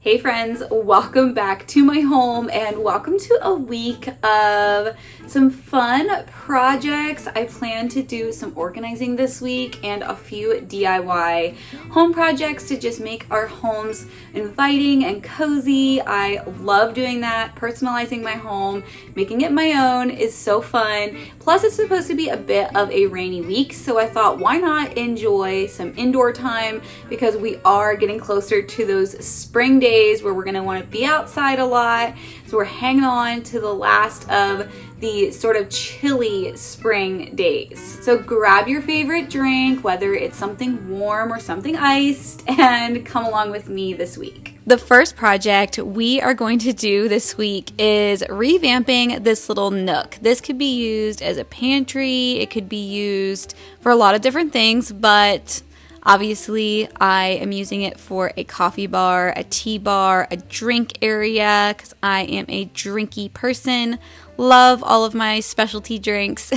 Hey friends, welcome back to my home and welcome to a week of some fun projects. I plan to do some organizing this week and a few DIY home projects to just make our homes inviting and cozy. I love doing that. Personalizing my home, making it my own is so fun. Plus it's supposed to be a bit of a rainy week, so I thought why not enjoy some indoor time because we are getting closer to those spring days where we're going to want to be outside a lot. So we're hanging on to the last of the sort of chilly spring days. So grab your favorite drink, whether it's something warm or something iced, and come along with me this week. The first project we are going to do this week is revamping this little nook. This could be used as a pantry. It could be used for a lot of different things, but obviously, I am using it for a coffee bar, a tea bar, a drink area, because I am a drinky person. Love all of my specialty drinks.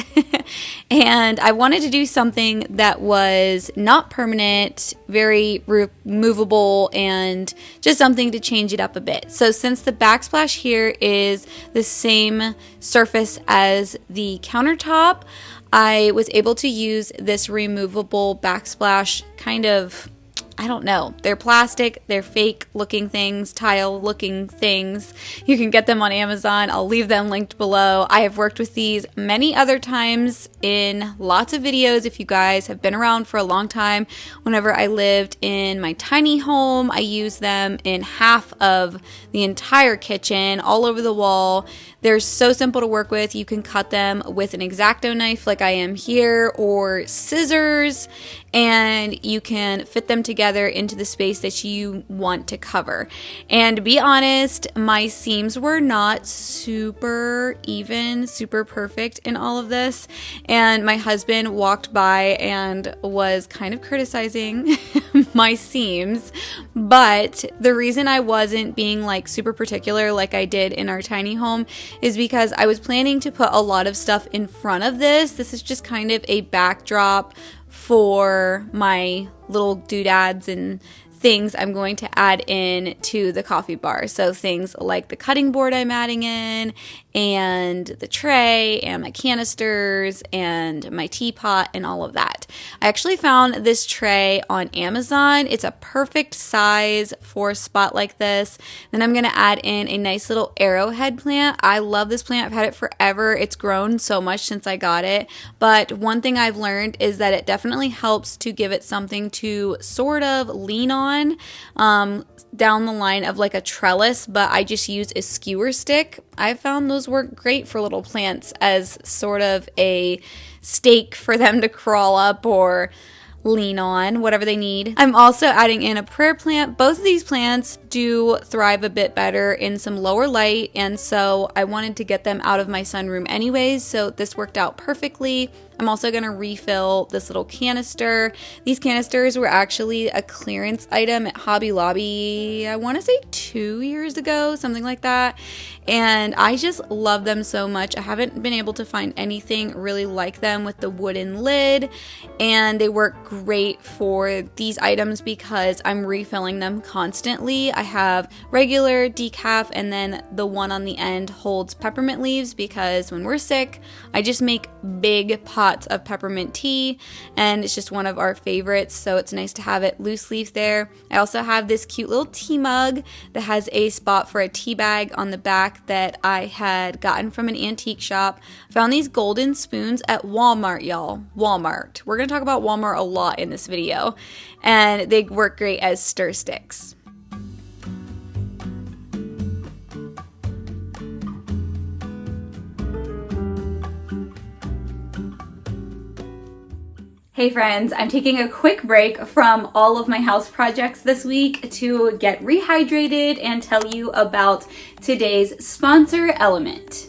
And I wanted to do something that was not permanent, very removable, and just something to change it up a bit. So since the backsplash here is the same surface as the countertop, I was able to use this removable backsplash kind of, I don't know, they're plastic, they're fake looking things, tile looking things. You can get them on Amazon. I'll leave them linked below. I have worked with these many other times in lots of videos. If you guys have been around for a long time, whenever I lived in my tiny home, I used them in half of the entire kitchen, all over the wall. They're so simple to work with. You can cut them with an X-Acto knife like I am here or scissors, and you can fit them together into the space that you want to cover. And to be honest, my seams were not super even, super perfect in all of this. And my husband walked by and was kind of criticizing my seams. But the reason I wasn't being like super particular like I did in our tiny home is because I was planning to put a lot of stuff in front of this. This is just kind of a backdrop for my little doodads and things I'm going to add in to the coffee bar. So things like the cutting board I'm adding in, and the tray, and my canisters, and my teapot, and all of that. I actually found this tray on Amazon. It's a perfect size for a spot like this. Then I'm going to add in a nice little arrowhead plant. I love this plant. I've had it forever. It's grown so much since I got it. But one thing I've learned is that it definitely helps to give it something to sort of lean on down the line of like a trellis, but I just use a skewer stick. I found those work great for little plants as sort of a stake for them to crawl up or lean on, whatever they need. I'm also adding in a prayer plant. Both of these plants do thrive a bit better in some lower light, and so I wanted to get them out of my sunroom anyways, so this worked out perfectly. I'm also going to refill this little canister. These canisters were actually a clearance item at Hobby Lobby, I want to say 2 years ago, something like that. And I just love them so much. I haven't been able to find anything really like them with the wooden lid. And they work great for these items because I'm refilling them constantly. I have regular decaf, and then the one on the end holds peppermint leaves because when we're sick, I just make big pots of peppermint tea, and it's just one of our favorites, so it's nice to have it loose leaf there. I also have this cute little tea mug that has a spot for a tea bag on the back that I had gotten from an antique shop. I found these golden spoons at Walmart, y'all. Walmart. We're going to talk about Walmart a lot in this video, and they work great as stir sticks. Hey friends, I'm taking a quick break from all of my house projects this week to get rehydrated and tell you about today's sponsor, Element.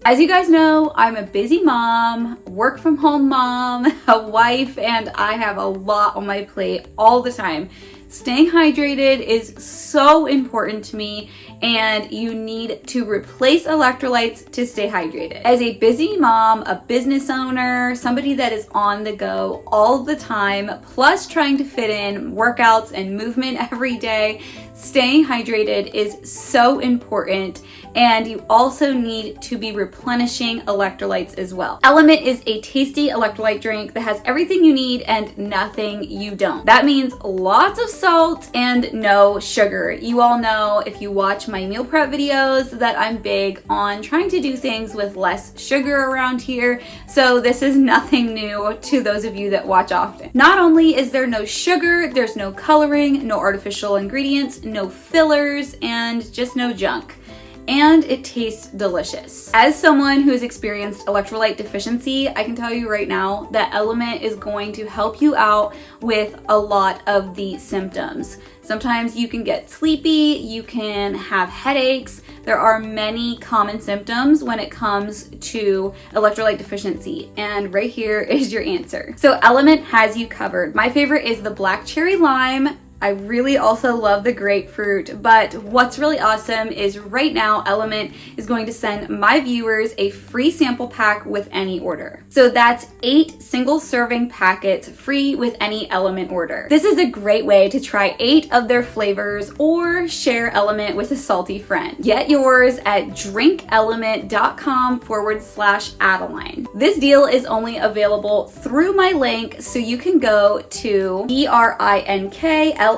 As you guys know, I'm a busy mom, work from home mom, a wife, and I have a lot on my plate all the time. Staying hydrated is so important to me, and you need to replace electrolytes to stay hydrated. As a busy mom, a business owner, somebody that is on the go all the time, plus trying to fit in workouts and movement every day, staying hydrated is so important, and you also need to be replenishing electrolytes as well. Element is a tasty electrolyte drink that has everything you need and nothing you don't. That means lots of salt and no sugar. You all know, if you watch my meal prep videos, that I'm big on trying to do things with less sugar around here, so this is nothing new to those of you that watch often. Not only is there no sugar, there's no coloring, no artificial ingredients, no fillers, and just no junk. And it tastes delicious. As someone who has experienced electrolyte deficiency, I can tell you right now that Element is going to help you out with a lot of the symptoms. Sometimes you can get sleepy, you can have headaches. There are many common symptoms when it comes to electrolyte deficiency, and right here is your answer. So Element has you covered. My favorite is the black cherry lime. I really also love the grapefruit, but what's really awesome is right now Element is going to send my viewers a free sample pack with any order. So that's 8 single serving packets free with any Element order. This is a great way to try 8 of their flavors or share Element with a salty friend. Get yours at drinkelement.com/Adaline. This deal is only available through my link, so you can go to drinkelement.com/Adaline.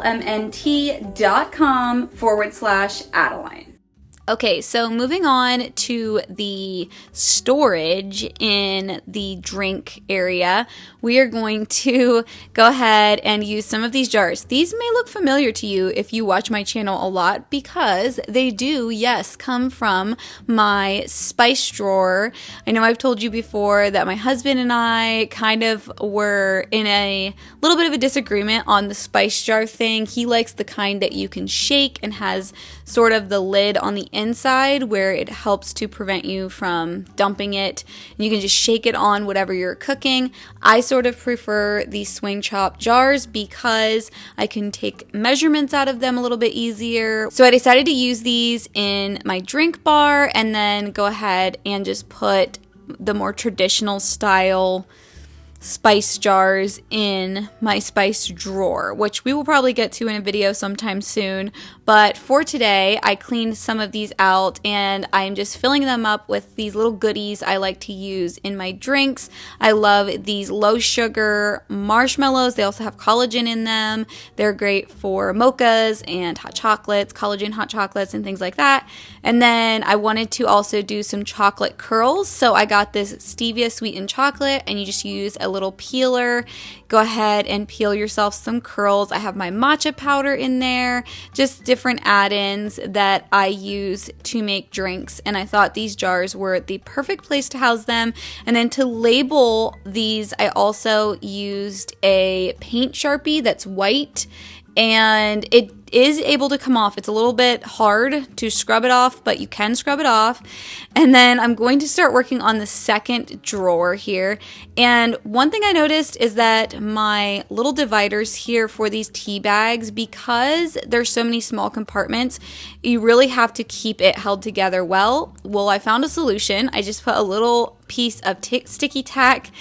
Okay, so moving on to the storage in the drink area, we are going to go ahead and use some of these jars. These may look familiar to you if you watch my channel a lot, because they do, yes, come from my spice drawer. I know I've told you before that my husband and I kind of were in a little bit of a disagreement on the spice jar thing. He likes the kind that you can shake and has sort of the lid on the inside where it helps to prevent you from dumping it. You can just shake it on whatever you're cooking. I sort of prefer these swing chop jars because I can take measurements out of them a little bit easier. So I decided to use these in my drink bar and then go ahead and just put the more traditional style spice jars in my spice drawer, which we will probably get to in a video sometime soon. But for today, I cleaned some of these out and I'm just filling them up with these little goodies I like to use in my drinks. I love these low sugar marshmallows. They also have collagen in them. They're great for mochas and hot chocolates, collagen hot chocolates and things like that. And then I wanted to also do some chocolate curls. So I got this stevia sweetened chocolate, and you just use a little peeler. Go ahead and peel yourself some curls. I have my matcha powder in there, just different add-ins that I use to make drinks, and I thought these jars were the perfect place to house them. And then to label these, I also used a paint Sharpie that's white, and it is able to come off. It's a little bit hard to scrub it off, but you can scrub it off. And then I'm going to start working on the second drawer here. And one thing I noticed is that my little dividers here for these tea bags, because there's so many small compartments, you really have to keep it held together well. Well, I found a solution. I just put a little piece of sticky tack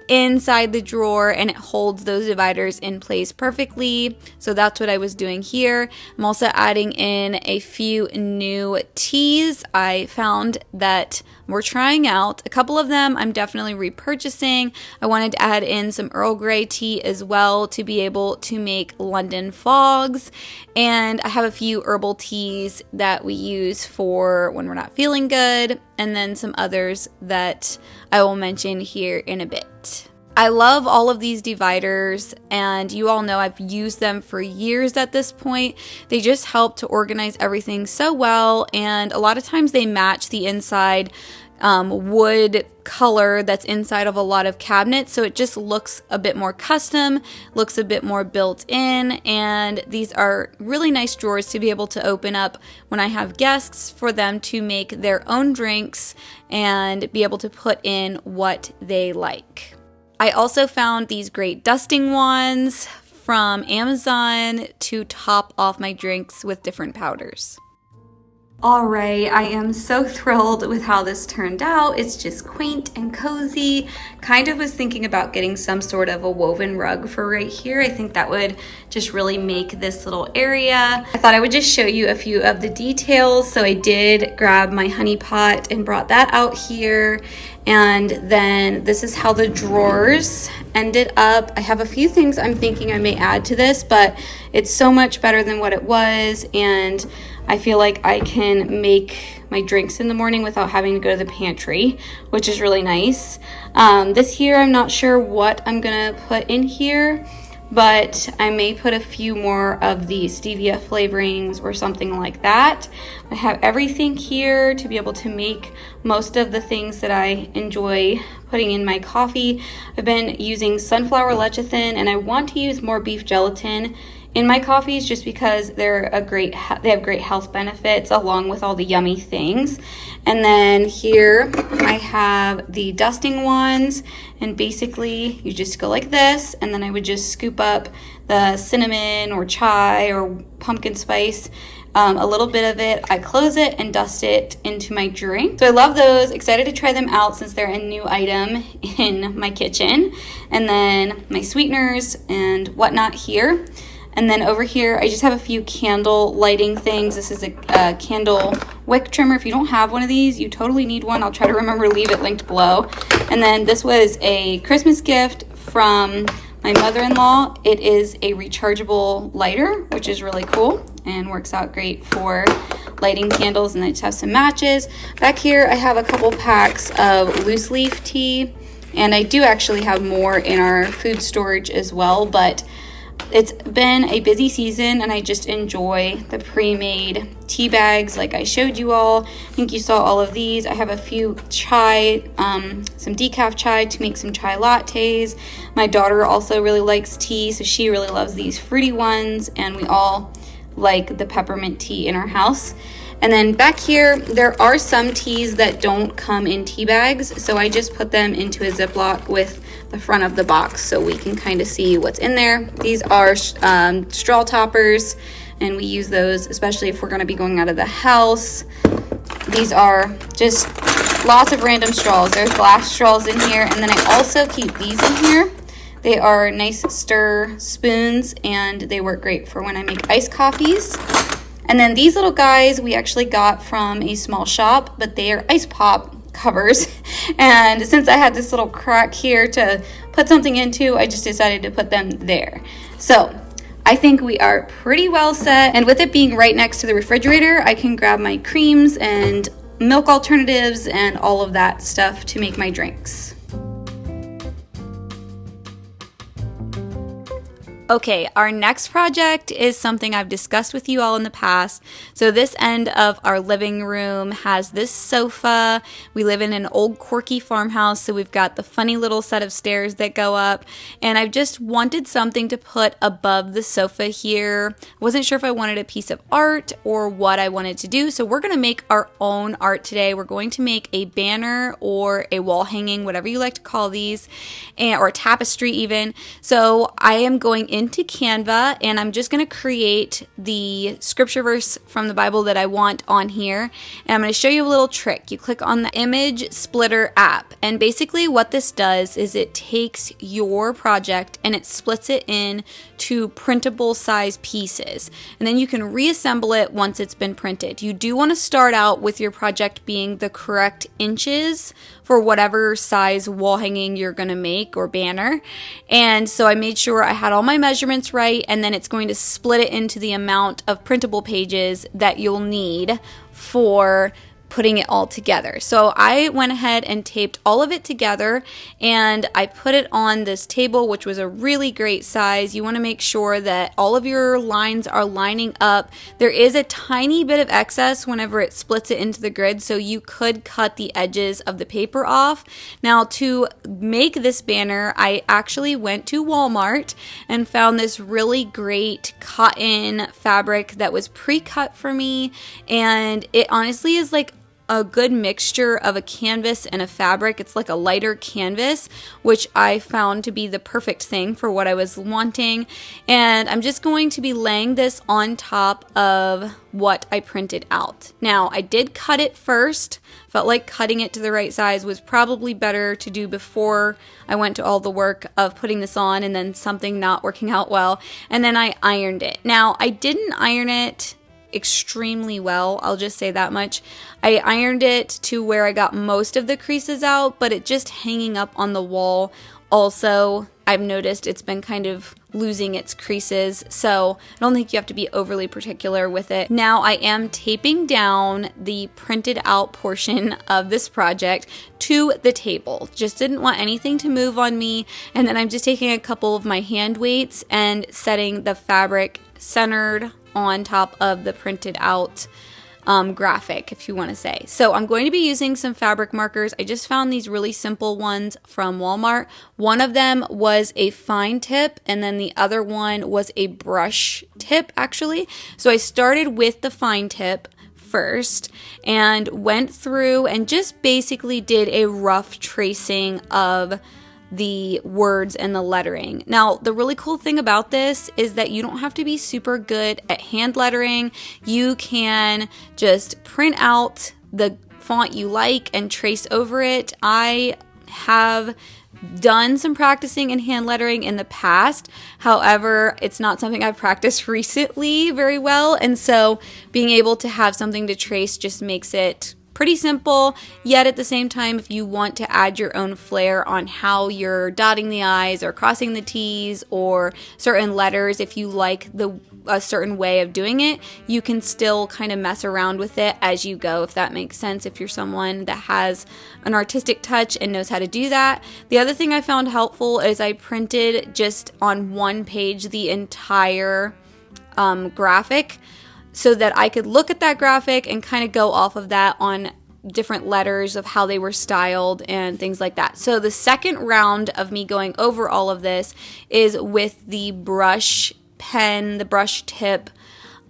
inside the drawer and it holds those dividers in place perfectly. So that's what I was doing here. I'm also adding in a few new teas I found that we're trying out. A couple of them I'm definitely repurchasing. I wanted to add in some Earl Grey tea as well to be able to make London fogs. And I have a few herbal teas that we use for when we're not feeling good, and then some others that I will mention here in a bit. I love all of these dividers, and you all know I've used them for years at this point. They just help to organize everything so well, and a lot of times they match the inside wood color that's inside of a lot of cabinets, so it just looks a bit more custom, looks a bit more built in, and these are really nice drawers to be able to open up when I have guests for them to make their own drinks and be able to put in what they like. I also found these great dusting wands from Amazon to top off my drinks with different powders. All right, I am so thrilled with how this turned out. It's just quaint and cozy. Kind of was thinking about getting some sort of a woven rug for right here. I think that would just really make this little area. I thought I would just show you a few of the details. So I did grab my honey pot and brought that out here. And then this is how the drawers ended up. I have a few things I'm thinking I may add to this, but it's so much better than what it was. And I feel like I can make my drinks in the morning without having to go to the pantry, which is really nice. This here, I'm not sure what I'm gonna put in here, but I may put a few more of the stevia flavorings or something like that. I have everything here to be able to make most of the things that I enjoy putting in my coffee. I've been using sunflower lecithin, and I want to use more beef gelatin in my coffees just because they have great health benefits along with all the yummy things. And then here I have the dusting wands, and basically you just go like this, and then I would just scoop up the cinnamon or chai or pumpkin spice, a little bit of it. I close it and dust it into my drink. So I love those. Excited to try them out since they're a new item in my kitchen. And then my sweeteners and whatnot here. And then over here, I just have a few candle lighting things. This is a candle wick trimmer. If you don't have one of these, you totally need one. I'll try to remember to leave it linked below. And then this was a Christmas gift from my mother-in-law. It is a rechargeable lighter, which is really cool and works out great for lighting candles. And then just have some matches. Back here, I have a couple packs of loose leaf tea. And I do actually have more in our food storage as well, but it's been a busy season, and I just enjoy the pre-made tea bags like I showed you all. I think you saw all of these. I have a few chai, some decaf chai to make some chai lattes. My daughter also really likes tea, so she really loves these fruity ones, and we all like the peppermint tea in our house. And then back here, there are some teas that don't come in tea bags, so I just put them into a Ziploc with the front of the box so we can kind of see what's in there. These are straw toppers, and we use those especially if we're going to be going out of the house. These are just lots of random straws. There's glass straws in here, and then I also keep these in here. They are nice stir spoons, and they work great for when I make iced coffees. And then these little guys we actually got from a small shop, but they are ice pop covers. And since I had this little crack here to put something into, I just decided to put them there. So I think we are pretty well set. And with it being right next to the refrigerator, I can grab my creams and milk alternatives and all of that stuff to make my drinks. Okay, our next project is something I've discussed with you all in the past. So this end of our living room has this sofa. We live in an old quirky farmhouse, so we've got the funny little set of stairs that go up. And I've just wanted something to put above the sofa here. I wasn't sure if I wanted a piece of art or what I wanted to do. So we're going to make our own art today. We're going to make a banner or a wall hanging, whatever you like to call these, or a tapestry even. So I am going into Canva, and I'm just going to create the scripture verse from the Bible that I want on here, and I'm going to show you a little trick. You click on the image splitter app, and basically what this does is it takes your project and it splits it in to printable size pieces, and then you can reassemble it once it's been printed. You do want to start out with your project being the correct inches for whatever size wall hanging you're going to make or banner. And so I made sure I had all my measurements right, and then it's going to split it into the amount of printable pages that you'll need for putting it all together. So I went ahead and taped all of it together, and I put it on this table, which was a really great size. You want to make sure that all of your lines are lining up. There is a tiny bit of excess whenever it splits it into the grid, so you could cut the edges of the paper off. Now, to make this banner, I actually went to Walmart and found this really great cotton fabric that was pre-cut for me, and it honestly is like a good mixture of a canvas and a fabric. It's like a lighter canvas, which I found to be the perfect thing for what I was wanting. And I'm just going to be laying this on top of what I printed out. Now, I did cut it first. Felt like cutting it to the right size was probably better to do before I went to all the work of putting this on and then something not working out well. And then I ironed it. Now, I didn't iron it extremely well, I'll just say that much. I ironed it to where I got most of the creases out, but it just hanging up on the wall also, I've noticed it's been kind of losing its creases, so I don't think you have to be overly particular with it. Now I am taping down the printed out portion of this project to the table. Just didn't want anything to move on me, and then I'm just taking a couple of my hand weights and setting the fabric centered on top of the printed out graphic, if you want to say. So I'm going to be using some fabric markers. I just found these really simple ones from Walmart. One of them was a fine tip, and then the other one was a brush tip, actually. So I started with the fine tip first and went through and just basically did a rough tracing of the words and the lettering. Now, the really cool thing about this is that you don't have to be super good at hand lettering. You can just print out the font you like and trace over it. I have done some practicing in hand lettering in the past. However, it's not something I've practiced recently very well, and so being able to have something to trace just makes it pretty simple, yet at the same time, if you want to add your own flair on how you're dotting the I's or crossing the T's or certain letters, if you like a certain way of doing it, you can still kind of mess around with it as you go, if that makes sense, if you're someone that has an artistic touch and knows how to do that. The other thing I found helpful is I printed just on one page the entire graphic, so that I could look at that graphic and kind of go off of that on different letters of how they were styled and things like that. So the second round of me going over all of this is with the brush pen, the brush tip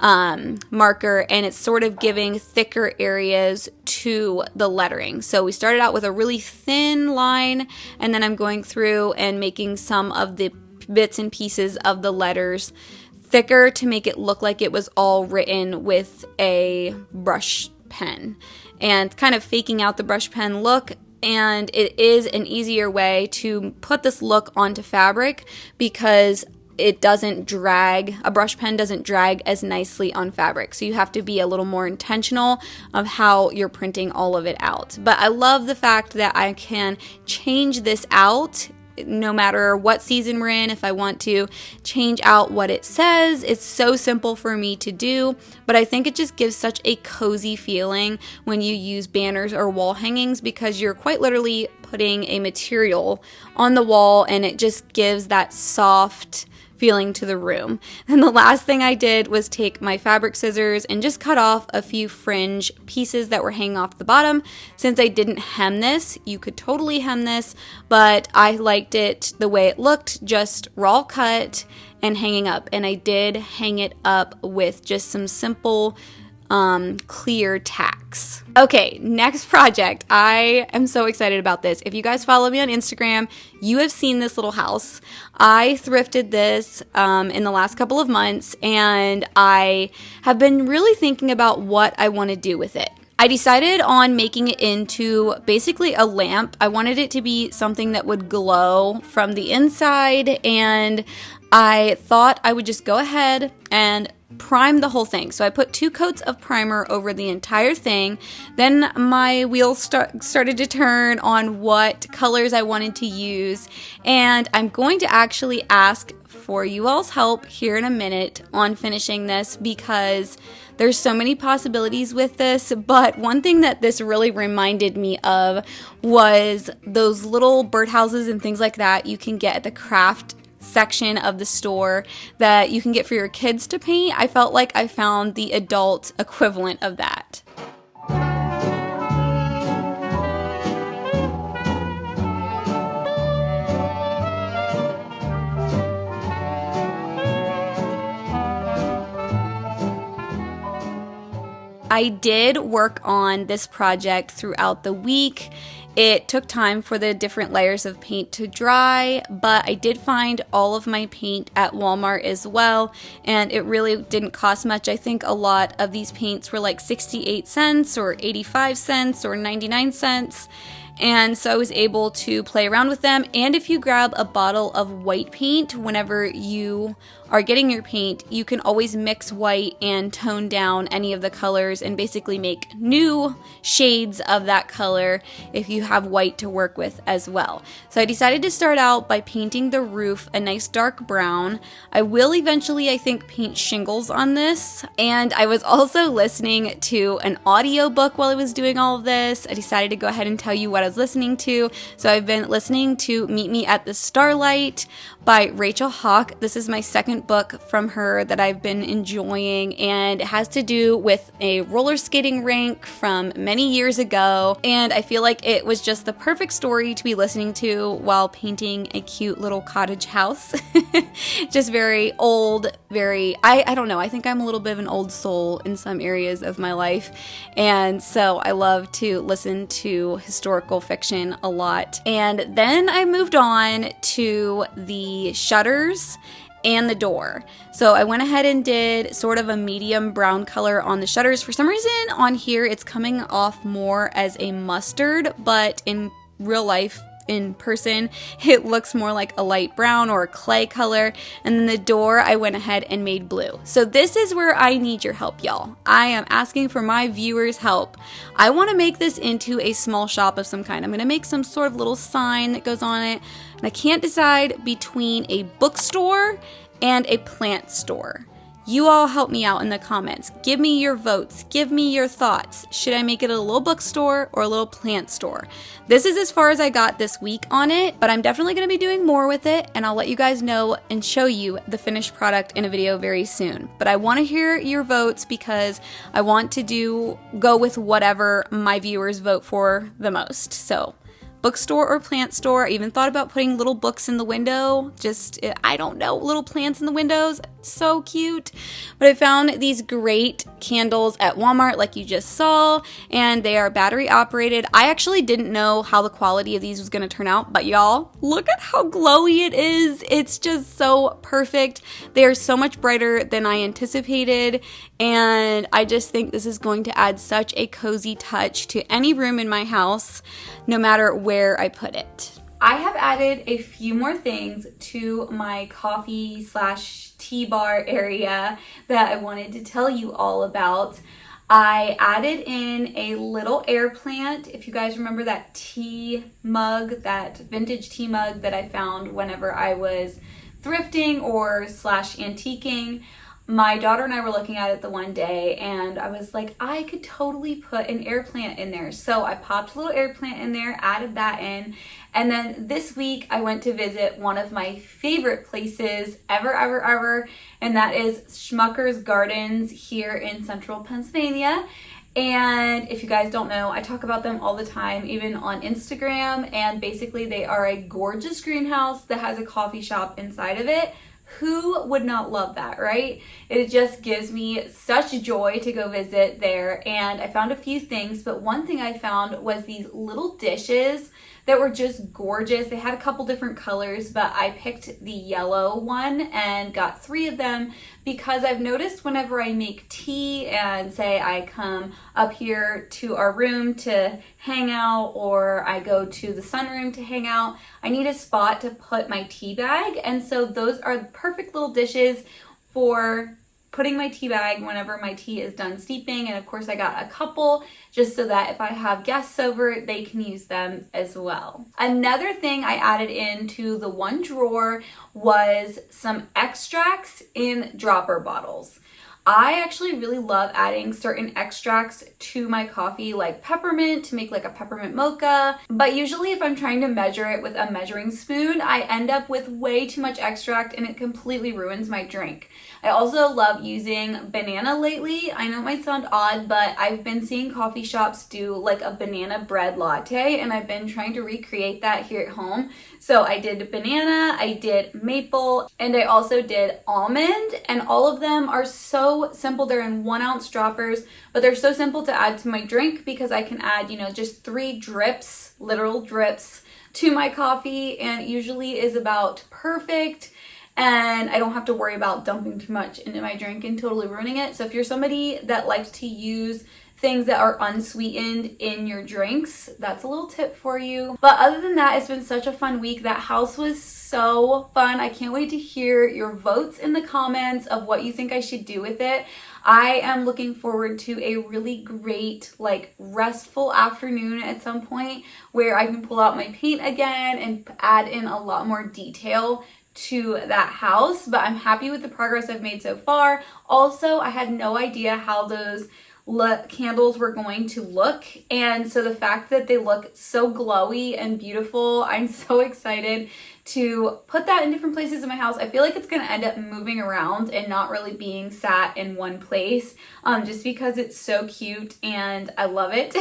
marker, and it's sort of giving thicker areas to the lettering. So we started out with a really thin line, and then I'm going through and making some of the bits and pieces of the letters thicker to make it look like it was all written with a brush pen and kind of faking out the brush pen look. And it is an easier way to put this look onto fabric because it doesn't drag, a brush pen doesn't drag as nicely on fabric. So you have to be a little more intentional of how you're printing all of it out. But I love the fact that I can change this out no matter what season we're in. If I want to change out what it says, it's so simple for me to do, but I think it just gives such a cozy feeling when you use banners or wall hangings because you're quite literally putting a material on the wall and it just gives that soft feeling to the room. And the last thing I did was take my fabric scissors and just cut off a few fringe pieces that were hanging off the bottom. Since I didn't hem this, you could totally hem this, but I liked it the way it looked, just raw cut and hanging up. And I did hang it up with just some simple clear tacks. Okay, next project. I am so excited about this. If you guys follow me on Instagram, you have seen this little house. I thrifted this in the last couple of months, and I have been really thinking about what I want to do with it. I decided on making it into basically a lamp. I wanted it to be something that would glow from the inside, and I thought I would just go ahead and prime the whole thing. So I put 2 coats of primer over the entire thing. Then my wheels started to turn on what colors I wanted to use, and I'm going to actually ask for you all's help here in a minute on finishing this because there's so many possibilities with this, but one thing that this really reminded me of was those little birdhouses and things like that you can get at the craft section of the store that you can get for your kids to paint. I felt like I found the adult equivalent of that. I did work on this project throughout the week. It took time for the different layers of paint to dry, but I did find all of my paint at Walmart as well, and it really didn't cost much. I think a lot of these paints were like 68 cents or 85 cents or 99 cents. And so I was able to play around with them. And if you grab a bottle of white paint whenever you are getting your paint, you can always mix white and tone down any of the colors and basically make new shades of that color if you have white to work with as well. So I decided to start out by painting the roof a nice dark brown. I will eventually, I think, paint shingles on this. And I was also listening to an audiobook while I was doing all of this. I decided to go ahead and tell you what I was listening to. So I've been listening to Meet Me at the Starlight by Rachel Hawk. This is my second book from her that I've been enjoying, and it has to do with a roller skating rink from many years ago, and I feel like it was just the perfect story to be listening to while painting a cute little cottage house. Just very old, I don't know, I think I'm a little bit of an old soul in some areas of my life, and so I love to listen to historical fiction a lot. And then I moved on to the shutters and the door. So I went ahead and did sort of a medium brown color on the shutters. For some reason on here it's coming off more as a mustard, but in real life, in person, it looks more like a light brown or a clay color. And then the door I went ahead and made blue. So this is where I need your help, y'all. I am asking for my viewers' help. I want to make this into a small shop of some kind. I'm going to make some sort of little sign that goes on it. And I can't decide between a bookstore and a plant store. You all help me out in the comments. Give me your votes. Give me your thoughts. Should I make it a little bookstore or a little plant store? This is as far as I got this week on it, but I'm definitely going to be doing more with it, and I'll let you guys know and show you the finished product in a video very soon. But I want to hear your votes because I want to go with whatever my viewers vote for the most. So bookstore or plant store. I even thought about putting little books in the window. I don't know, little plants in the windows. So cute. But I found these great candles at Walmart like you just saw, and they are battery operated. I actually didn't know how the quality of these was going to turn out, but y'all, look at how glowy it is. It's just so perfect. They are so much brighter than I anticipated, and I just think this is going to add such a cozy touch to any room in my house, no matter where I put it. I have added a few more things to my coffee/tea bar area that I wanted to tell you all about. I added in a little air plant. If you guys remember that tea mug, that vintage tea mug that I found whenever I was thrifting or /antiquing, my daughter and I were looking at it the one day, and I was like, I could totally put an air plant in there. So I popped a little air plant in there, added that in, and then this week I went to visit one of my favorite places ever, and that is Schmucker's Gardens here in central Pennsylvania. And if you guys don't know, I talk about them all the time, even on Instagram, and basically they are a gorgeous greenhouse that has a coffee shop inside of it. Who would not love that, right? It just gives me such joy to go visit there. And I found a few things, but one thing I found was these little dishes that were just gorgeous. They had a couple different colors, but I picked the yellow one and got 3 of them because I've noticed whenever I make tea and say I come up here to our room to hang out, or I go to the sunroom to hang out, I need a spot to put my tea bag. And so those are the perfect little dishes for putting my tea bag whenever my tea is done steeping. And of course I got a couple just so that if I have guests over, they can use them as well. Another thing I added into the one drawer was some extracts in dropper bottles. I actually really love adding certain extracts to my coffee, like peppermint, to make like a peppermint mocha. But usually if I'm trying to measure it with a measuring spoon, I end up with way too much extract and it completely ruins my drink. I also love using banana lately. I know it might sound odd, but I've been seeing coffee shops do like a banana bread latte, and I've been trying to recreate that here at home. So I did banana, I did maple, and I also did almond, and all of them are so simple. They're in 1 ounce droppers, but they're so simple to add to my drink because I can add, you know, just 3 drips, literal drips, to my coffee, and it usually is about perfect. And I don't have to worry about dumping too much into my drink and totally ruining it. So if you're somebody that likes to use things that are unsweetened in your drinks, that's a little tip for you. But other than that, it's been such a fun week. That house was so fun. I can't wait to hear your votes in the comments of what you think I should do with it. I am looking forward to a really great, like, restful afternoon at some point where I can pull out my paint again and add in a lot more detail to that house. But I'm happy with the progress I've made so far. Also, I had no idea how those candles were going to look, and so the fact that they look so glowy and beautiful, I'm so excited to put that in different places in my house. I feel like it's going to end up moving around and not really being sat in one place, just because it's so cute and I love it.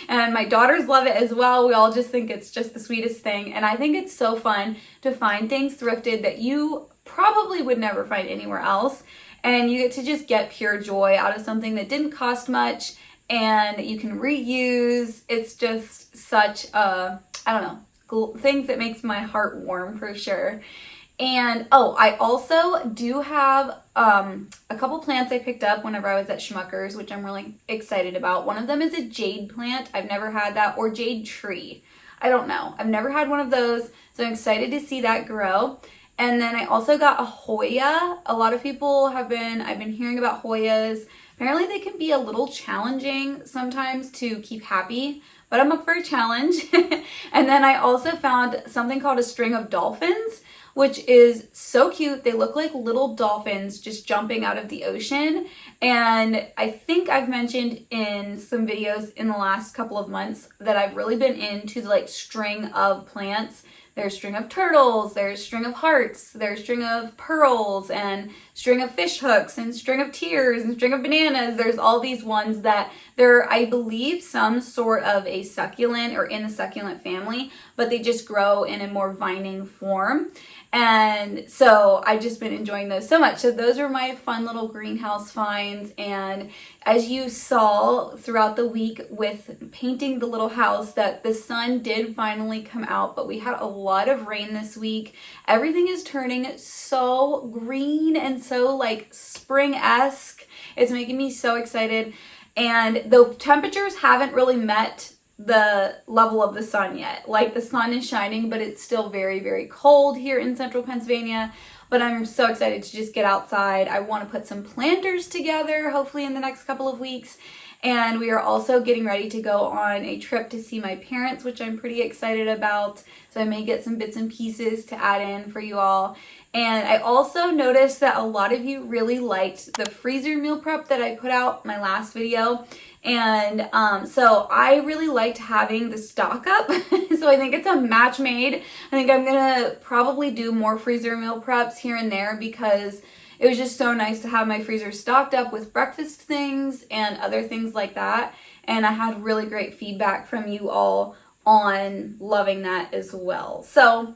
And my daughters love it as well. We all just think it's just the sweetest thing, and I think it's so fun to find things thrifted that you probably would never find anywhere else. And you get to just get pure joy out of something that didn't cost much and you can reuse. It's just such a, I don't know, things that makes my heart warm for sure. And oh, I also do have a couple plants I picked up whenever I was at Schmucker's, which I'm really excited about. One of them is a jade plant. I've never had that, or jade tree. I don't know. I've never had one of those, so I'm excited to see that grow. And then I also got a Hoya. A lot of people I've been hearing about Hoyas. Apparently they can be a little challenging sometimes to keep happy, but I'm up for a challenge. And then I also found something called a string of dolphins, which is so cute. They look like little dolphins just jumping out of the ocean. And I think I've mentioned in some videos in the last couple of months that I've really been into the like string of plants. There's string of turtles, there's string of hearts, there's string of pearls, and string of fish hooks, and string of tears, and string of bananas. There's all these ones that they're, I believe, some sort of a succulent or in the succulent family, but they just grow in a more vining form. And so I've just been enjoying those so much. So those are my fun little greenhouse finds. And as you saw throughout the week with painting the little house, that the sun did finally come out, but we had a lot of rain this week. Everything is turning so green and so like spring-esque. It's making me so excited. And the temperatures haven't really met the level of the sun yet. Like the sun is shining, but it's still very, very cold here in central Pennsylvania. But I'm so excited to just get outside. I want to put some planters together, hopefully in the next couple of weeks. And we are also getting ready to go on a trip to see my parents, which I'm pretty excited about. So I may get some bits and pieces to add in for you all. And I also noticed that a lot of you really liked the freezer meal prep that I put out in my last video. And so I really liked having the stock up. So I think it's a match made. I think I'm gonna probably do more freezer meal preps here and there because it was just so nice to have my freezer stocked up with breakfast things and other things like that. And I had really great feedback from you all on loving that as well. So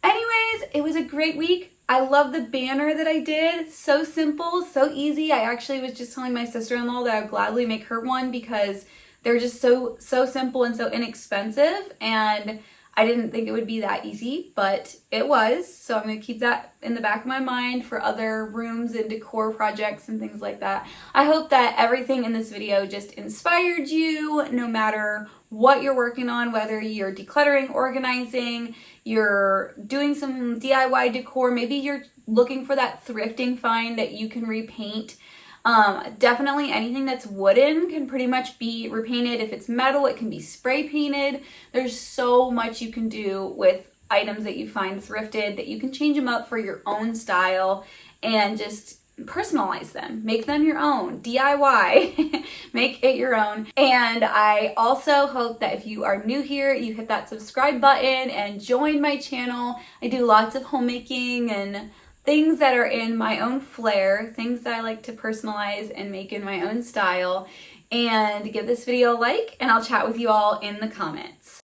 anyways, it was a great week. I love the banner that I did. So simple, so easy. I actually was just telling my sister-in-law that I would gladly make her one because they're just so simple and so inexpensive. And I didn't think it would be that easy, but it was. So I'm going to keep that in the back of my mind for other rooms and decor projects and things like that. I hope that everything in this video just inspired you, no matter what you're working on, whether you're decluttering, organizing, you're doing some DIY decor, maybe you're looking for that thrifting find that you can repaint. Definitely anything that's wooden can pretty much be repainted. If it's metal, it can be spray painted. There's so much you can do with items that you find thrifted that you can change them up for your own style and just personalize them, make them your own, DIY, make it your own. And I also hope that if you are new here, you hit that subscribe button and join my channel. I do lots of homemaking and things that are in my own flair, things that I like to personalize and make in my own style. And give this video a like, and I'll chat with you all in the comments.